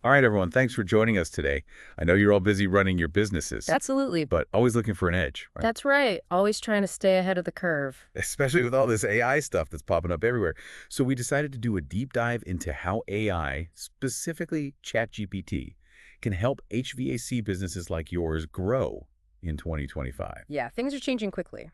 All right, everyone, thanks for joining us today. I know you're all busy running your businesses, Absolutely. but always looking for an edge, right? That's right. Always trying to stay ahead of the curve. Especially with all this AI stuff that's popping up everywhere. So we decided to do a deep dive into how AI, specifically ChatGPT, can help HVAC businesses like yours grow in 2025. Yeah, things are changing quickly.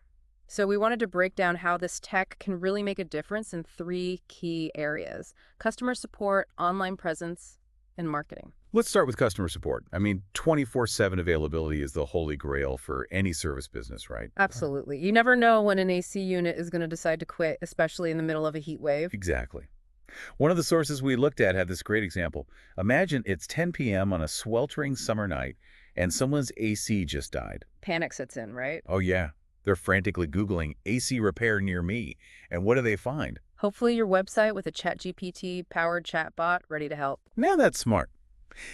So we wanted to break down how this tech can really make a difference in three key areas: customer support, online presence, and marketing. Let's start with customer support. I mean, 24/7 availability is the holy grail for any service business, right? Absolutely. You never know when an AC unit is going to decide to quit, especially in the middle of a heat wave. Exactly. One of the sources we looked at had this great example. Imagine it's 10 p.m. on a sweltering summer night and someone's AC just died. Panic sets in, right? Oh, yeah. They're frantically Googling AC repair near me. And what do they find? Hopefully your website with a ChatGPT powered chatbot ready to help. Now that's smart.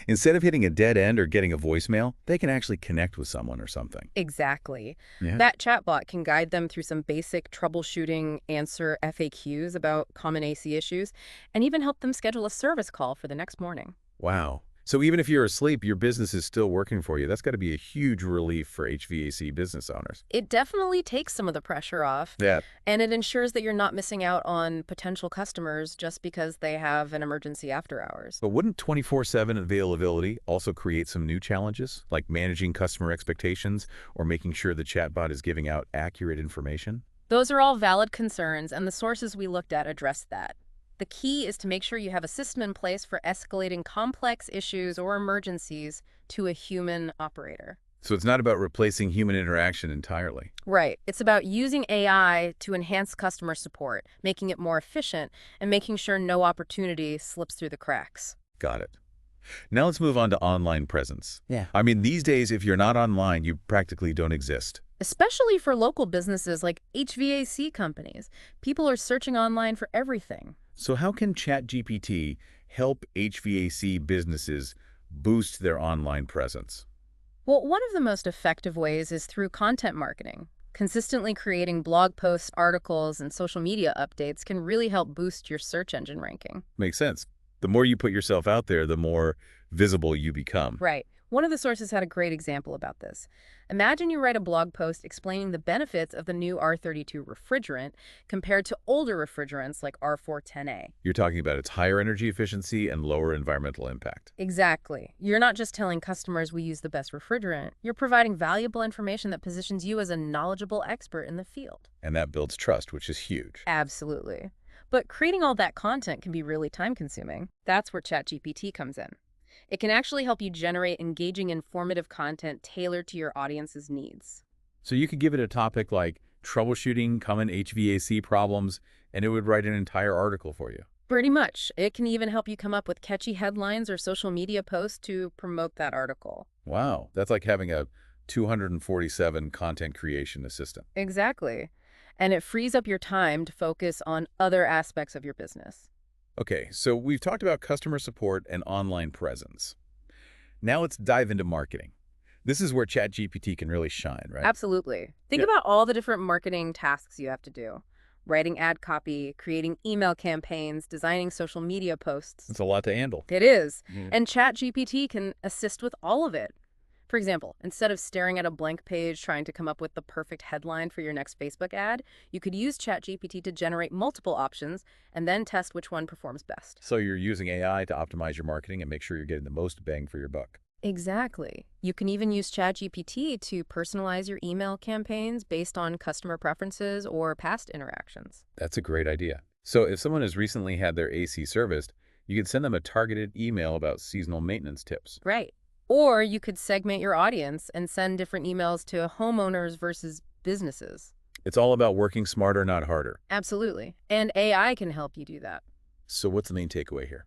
Instead of hitting a dead end or getting a voicemail, they can actually connect with someone or something. Exactly. Yeah. That chatbot can guide them through some basic troubleshooting, answer FAQs about common AC issues, and even help them schedule a service call for the next morning. Wow. So even if you're asleep, your business is still working for you. That's got to be a huge relief for HVAC business owners. It definitely takes some of the pressure off, Yeah. and it ensures that you're not missing out on potential customers just because they have an emergency after hours. But wouldn't 24/7 availability also create some new challenges, like managing customer expectations or making sure the chatbot is giving out accurate information? Those are all valid concerns, and the sources we looked at addressed that. The key is to make sure you have a system in place for escalating complex issues or emergencies to a human operator. So it's not about replacing human interaction entirely. Right. It's about using AI to enhance customer support, making it more efficient, and making sure no opportunity slips through the cracks. Got it. Now let's move on to online presence. Yeah. I mean, these days, if you're not online, you practically don't exist. Especially for local businesses like HVAC companies. People are searching online for everything. So how can ChatGPT help HVAC businesses boost their online presence? Well, one of the most effective ways is through content marketing. Consistently creating blog posts, articles, and social media updates can really help boost your search engine ranking. Makes sense. The more you put yourself out there, the more visible you become. Right. One of the sources had a great example about this. Imagine you write a blog post explaining the benefits of the new R32 refrigerant compared to older refrigerants like R410A. You're talking about its higher energy efficiency and lower environmental impact. Exactly. You're not just telling customers we use the best refrigerant, you're providing valuable information that positions you as a knowledgeable expert in the field. And that builds trust, which is huge. Absolutely. But creating all that content can be really time-consuming. That's where ChatGPT comes in. It can actually help you generate engaging, informative content tailored to your audience's needs. So you could give it a topic like troubleshooting common HVAC problems, and it would write an entire article for you. Pretty much. It can even help you come up with catchy headlines or social media posts to promote that article. Wow, that's like having a 247 content creation assistant. Exactly. And it frees up your time to focus on other aspects of your business. Okay, so we've talked about customer support and online presence. Now let's dive into marketing. This is where ChatGPT can really shine, right? Absolutely. Think Yeah. about all the different marketing tasks you have to do: writing ad copy, creating email campaigns, designing social media posts. It's a lot to handle. It is. Mm. And ChatGPT can assist with all of it. For example, instead of staring at a blank page trying to come up with the perfect headline for your next Facebook ad, you could use ChatGPT to generate multiple options and then test which one performs best. So you're using AI to optimize your marketing and make sure you're getting the most bang for your buck. Exactly. You can even use ChatGPT to personalize your email campaigns based on customer preferences or past interactions. That's a great idea. So if someone has recently had their AC serviced, you can send them a targeted email about seasonal maintenance tips. Right. Or you could segment your audience and send different emails to homeowners versus businesses. It's all about working smarter, not harder. Absolutely. And AI can help you do that. So what's the main takeaway here?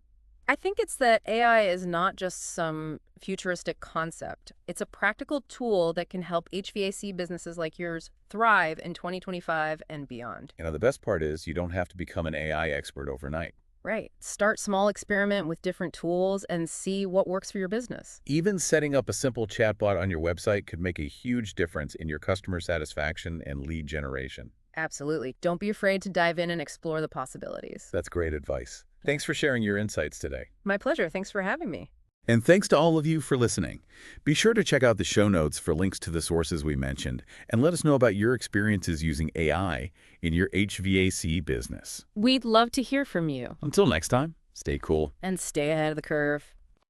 I think it's that AI is not just some futuristic concept. It's a practical tool that can help HVAC businesses like yours thrive in 2025 and beyond. The best part is you don't have to become an AI expert overnight. Right. Start small, experiment with different tools, and see what works for your business. Even setting up a simple chatbot on your website could make a huge difference in your customer satisfaction and lead generation. Absolutely. Don't be afraid to dive in and explore the possibilities. That's great advice. Thanks for sharing your insights today. My pleasure. Thanks for having me. And thanks to all of you for listening. Be sure to check out the show notes for links to the sources we mentioned, and let us know about your experiences using AI in your HVAC business. We'd love to hear from you. Until next time, stay cool. And stay ahead of the curve.